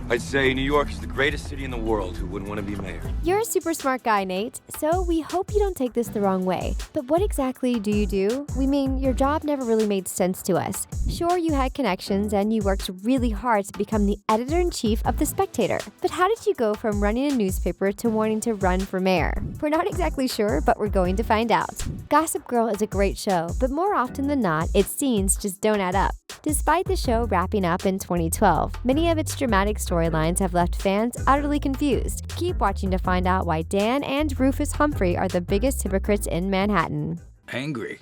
I'd say New York is the greatest city in the world. Who wouldn't want to be mayor? You're a super smart guy, Nate, so we hope you don't take this the wrong way. But what exactly do you do? We mean, your job never really made sense to us. Sure, you had connections and you worked really hard to become the editor-in-chief of The Spectator. But how did you go from running a newspaper to wanting to run for mayor? We're not exactly sure, but we're going to find out. Gossip Girl is a great show, but more often than not, its scenes just don't add up. Despite the show wrapping up in 2012, many of its dramatic storylines have left fans utterly confused. Keep watching to find out why Dan and Rufus Humphrey are the biggest hypocrites in Manhattan. Angry.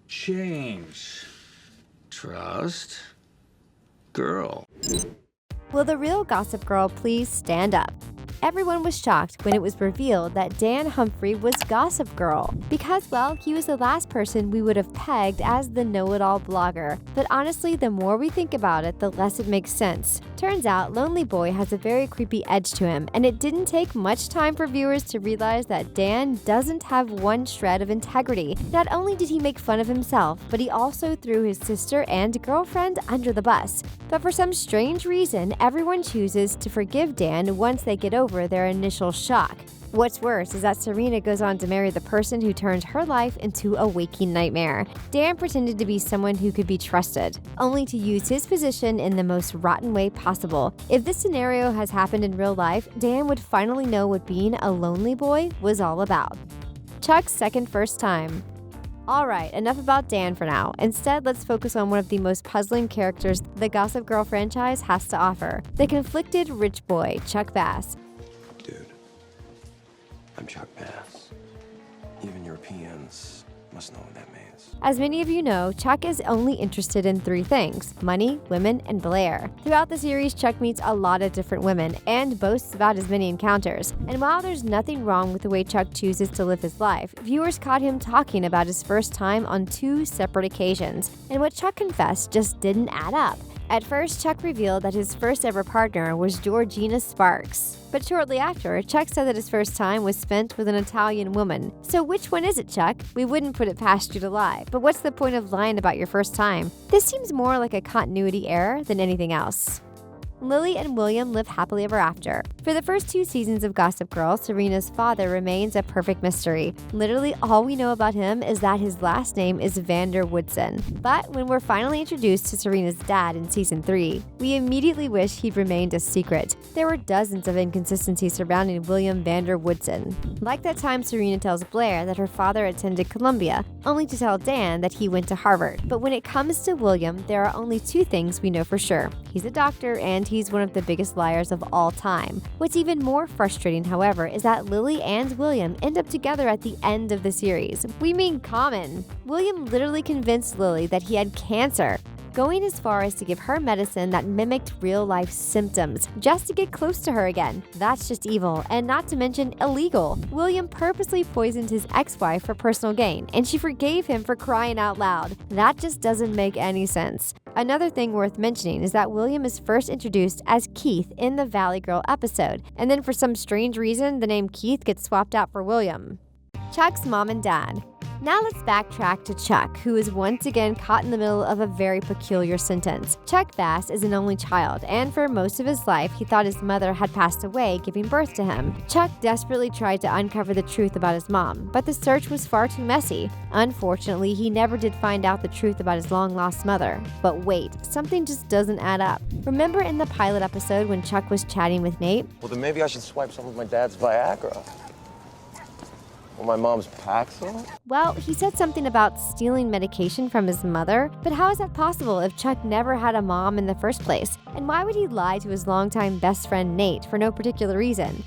Change. Trust. Girl. Will the real Gossip Girl please stand up? Everyone was shocked when it was revealed that Dan Humphrey was Gossip Girl because, well, he was the last person we would have pegged as the know-it-all blogger. But honestly, the more we think about it, the less it makes sense. Turns out, Lonely Boy has a very creepy edge to him, and it didn't take much time for viewers to realize that Dan doesn't have one shred of integrity. Not only did he make fun of himself, but he also threw his sister and girlfriend under the bus. But for some strange reason, everyone chooses to forgive Dan once they get over their initial shock. What's worse is that Serena goes on to marry the person who turned her life into a waking nightmare. Dan pretended to be someone who could be trusted, only to use his position in the most rotten way possible. If this scenario has happened in real life, Dan would finally know what being a lonely boy was all about. Chuck's second first time. Alright, enough about Dan for now. Instead, let's focus on one of the most puzzling characters the Gossip Girl franchise has to offer, the conflicted rich boy, Chuck Bass. Dude, I'm Chuck Bass. Even Europeans must know what that means. As many of you know, Chuck is only interested in three things: money, women, and Blair. Throughout the series, Chuck meets a lot of different women and boasts about as many encounters. And while there's nothing wrong with the way Chuck chooses to live his life, viewers caught him talking about his first time on 2 separate occasions. And what Chuck confessed just didn't add up. At first, Chuck revealed that his first ever partner was Georgina Sparks. But shortly after, Chuck said that his first time was spent with an Italian woman. So which one is it, Chuck? We wouldn't put it past you to lie, but what's the point of lying about your first time? This seems more like a continuity error than anything else. Lily and William live happily ever after. For the first 2 seasons of Gossip Girl, Serena's father remains a perfect mystery. Literally all we know about him is that his last name is Vander Woodson. But when we're finally introduced to Serena's dad in season 3, we immediately wish he'd remained a secret. There were dozens of inconsistencies surrounding William Vander Woodson. Like that time Serena tells Blair that her father attended Columbia, only to tell Dan that he went to Harvard. But when it comes to William, there are only 2 things we know for sure. He's a doctor and he's one of the biggest liars of all time. What's even more frustrating, however, is that Lily and William end up together at the end of the series. We mean common. William literally convinced Lily that he had cancer, going as far as to give her medicine that mimicked real-life symptoms, just to get close to her again. That's just evil, and not to mention illegal. William purposely poisoned his ex-wife for personal gain, and she forgave him for crying out loud. That just doesn't make any sense. Another thing worth mentioning is that William is first introduced as Keith in the Valley Girl episode, and then for some strange reason, the name Keith gets swapped out for William. Chuck's mom and dad. Now let's backtrack to Chuck, who is once again caught in the middle of a very peculiar sentence. Chuck Bass is an only child, and for most of his life, he thought his mother had passed away giving birth to him. Chuck desperately tried to uncover the truth about his mom, but the search was far too messy. Unfortunately, he never did find out the truth about his long-lost mother. But wait, something just doesn't add up. Remember in the pilot episode when Chuck was chatting with Nate? Well, then maybe I should swipe some of my dad's Viagra. Or my mom's Paxil? Well, he said something about stealing medication from his mother, but how is that possible if Chuck never had a mom in the first place? And why would he lie to his longtime best friend Nate for no particular reason?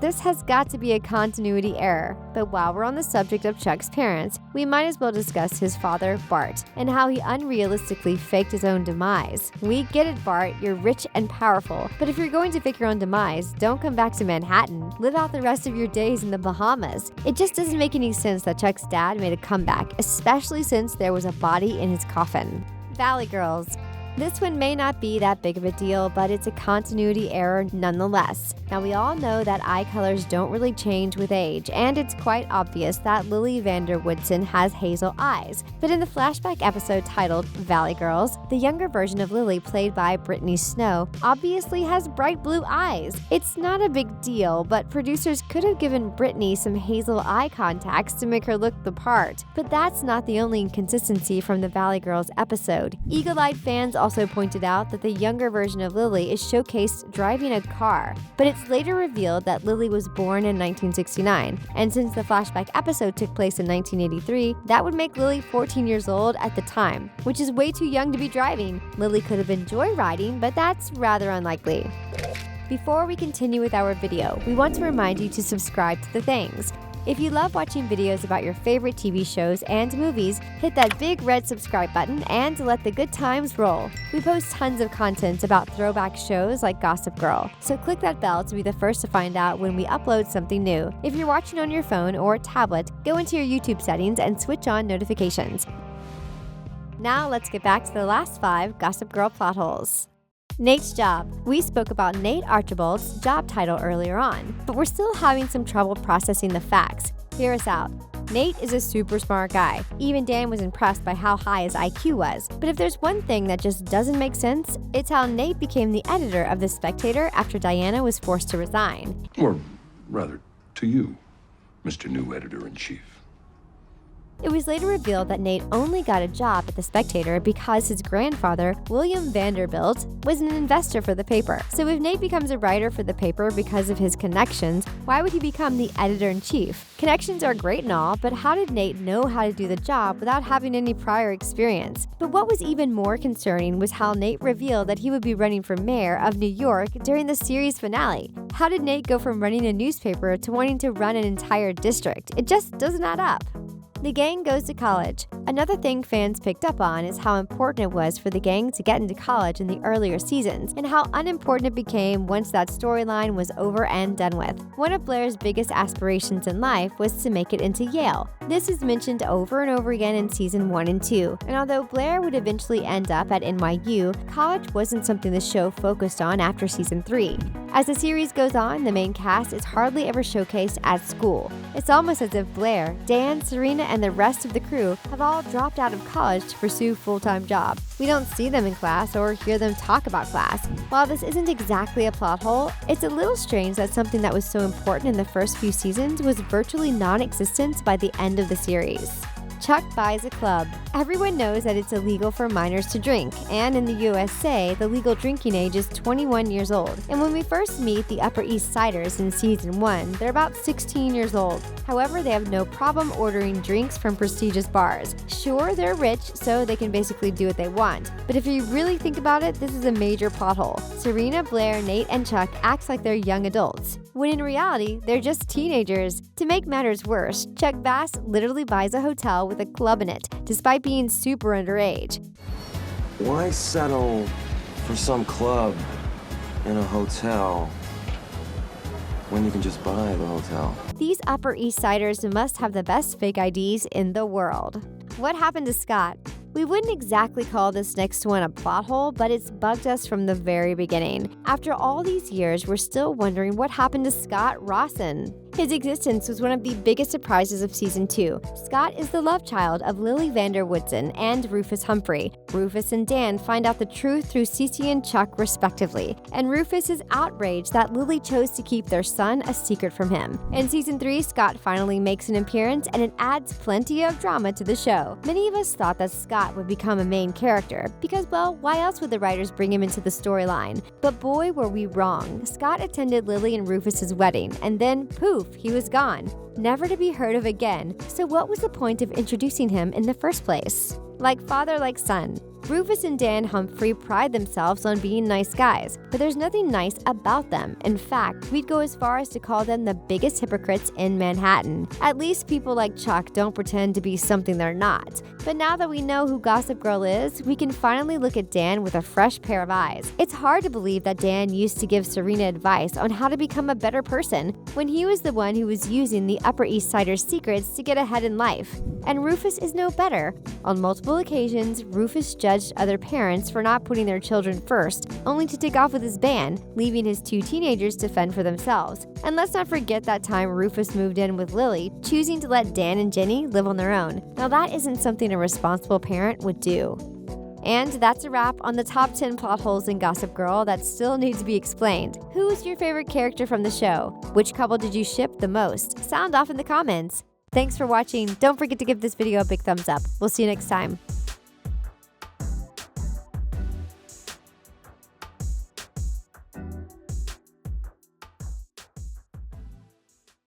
This has got to be a continuity error. But while we're on the subject of Chuck's parents, we might as well discuss his father, Bart, and how he unrealistically faked his own demise. We get it, Bart, you're rich and powerful, but if you're going to fake your own demise, don't come back to Manhattan. Live out the rest of your days in the Bahamas. It just doesn't make any sense that Chuck's dad made a comeback, especially since there was a body in his coffin. Valley Girls. This one may not be that big of a deal, but it's a continuity error nonetheless. Now, we all know that eye colors don't really change with age, and it's quite obvious that Lily Vander Woodson has hazel eyes. But in the flashback episode titled Valley Girls, the younger version of Lily, played by Brittany Snow, obviously has bright blue eyes. It's not a big deal, but producers could have given Brittany some hazel eye contacts to make her look the part. But that's not the only inconsistency from the Valley Girls episode. Eagle-eyed fans also pointed out that the younger version of Lily is showcased driving a car, but it's later revealed that Lily was born in 1969, and since the flashback episode took place in 1983, that would make Lily 14 years old at the time, which is way too young to be driving. Lily could have been joyriding, but that's rather unlikely. Before we continue with our video, we want to remind you to subscribe to The Things. If you love watching videos about your favorite TV shows and movies, hit that big red subscribe button and let the good times roll. We post tons of content about throwback shows like Gossip Girl, so click that bell to be the first to find out when we upload something new. If you're watching on your phone or tablet, go into your YouTube settings and switch on notifications. Now let's get back to the last 5 Gossip Girl plot holes. Nate's job. We spoke about Nate Archibald's job title earlier on, but we're still having some trouble processing the facts. Hear us out. Nate is a super smart guy. Even Dan was impressed by how high his IQ was. But if there's one thing that just doesn't make sense, it's how Nate became the editor of The Spectator after Diana was forced to resign. Or rather, to you, Mr. New Editor-in-Chief. It was later revealed that Nate only got a job at The Spectator because his grandfather, William Vanderbilt, was an investor for the paper. So if Nate becomes a writer for the paper because of his connections, why would he become the editor-in-chief? Connections are great and all, but how did Nate know how to do the job without having any prior experience? But what was even more concerning was how Nate revealed that he would be running for mayor of New York during the series finale. How did Nate go from running a newspaper to wanting to run an entire district? It just doesn't add up. The gang goes to college. Another thing fans picked up on is how important it was for the gang to get into college in the earlier seasons, and how unimportant it became once that storyline was over and done with. One of Blair's biggest aspirations in life was to make it into Yale. This is mentioned over and over again in season 1 and 2, and although Blair would eventually end up at NYU, college wasn't something the show focused on after season 3. As the series goes on, the main cast is hardly ever showcased at school. It's almost as if Blair, Dan, Serena, and the rest of the crew have all dropped out of college to pursue full-time jobs. We don't see them in class or hear them talk about class. While this isn't exactly a plot hole, it's a little strange that something that was so important in the first few seasons was virtually non-existent by the end of the series. Chuck buys a club. Everyone knows that it's illegal for minors to drink, and in the USA, the legal drinking age is 21 years old. And when we first meet the Upper East Siders in season 1, they're about 16 years old. However, they have no problem ordering drinks from prestigious bars. Sure, they're rich, so they can basically do what they want. But if you really think about it, this is a major plot hole. Serena, Blair, Nate, and Chuck act like they're young adults, when in reality, they're just teenagers. To make matters worse, Chuck Bass literally buys a hotel with a club in it, despite being super underage. Why settle for some club in a hotel when you can just buy the hotel? These Upper East Siders must have the best fake IDs in the world. What happened to Scott? We wouldn't exactly call this next one a plot hole, but it's bugged us from the very beginning. After all these years, we're still wondering what happened to Scott Rawson. His existence was one of the biggest surprises of season 2. Scott is the love child of Lily Vander Woodson and Rufus Humphrey. Rufus and Dan find out the truth through Cece and Chuck respectively, and Rufus is outraged that Lily chose to keep their son a secret from him. In season 3, Scott finally makes an appearance, and it adds plenty of drama to the show. Many of us thought that Scott would become a main character, because, well, why else would the writers bring him into the storyline? But boy, were we wrong. Scott attended Lily and Rufus's wedding, and then poof, he was gone, never to be heard of again. So what was the point of introducing him in the first place? Like father, like son. Rufus and Dan Humphrey pride themselves on being nice guys, but there's nothing nice about them. In fact, we'd go as far as to call them the biggest hypocrites in Manhattan. At least people like Chuck don't pretend to be something they're not. But now that we know who Gossip Girl is, we can finally look at Dan with a fresh pair of eyes. It's hard to believe that Dan used to give Serena advice on how to become a better person when he was the one who was using the Upper East Siders' secrets to get ahead in life. And Rufus is no better. On multiple occasions, Rufus judged judged other parents for not putting their children first, only to take off with his band, leaving his 2 teenagers to fend for themselves. And let's not forget that time Rufus moved in with Lily, choosing to let Dan and Jenny live on their own. Now that isn't something a responsible parent would do. And that's a wrap on the top 10 plot holes in Gossip Girl that still need to be explained. Who is your favorite character from the show? Which couple did you ship the most? Sound off in the comments. Thanks for watching. Don't forget to give this video a big thumbs up. We'll see you next time.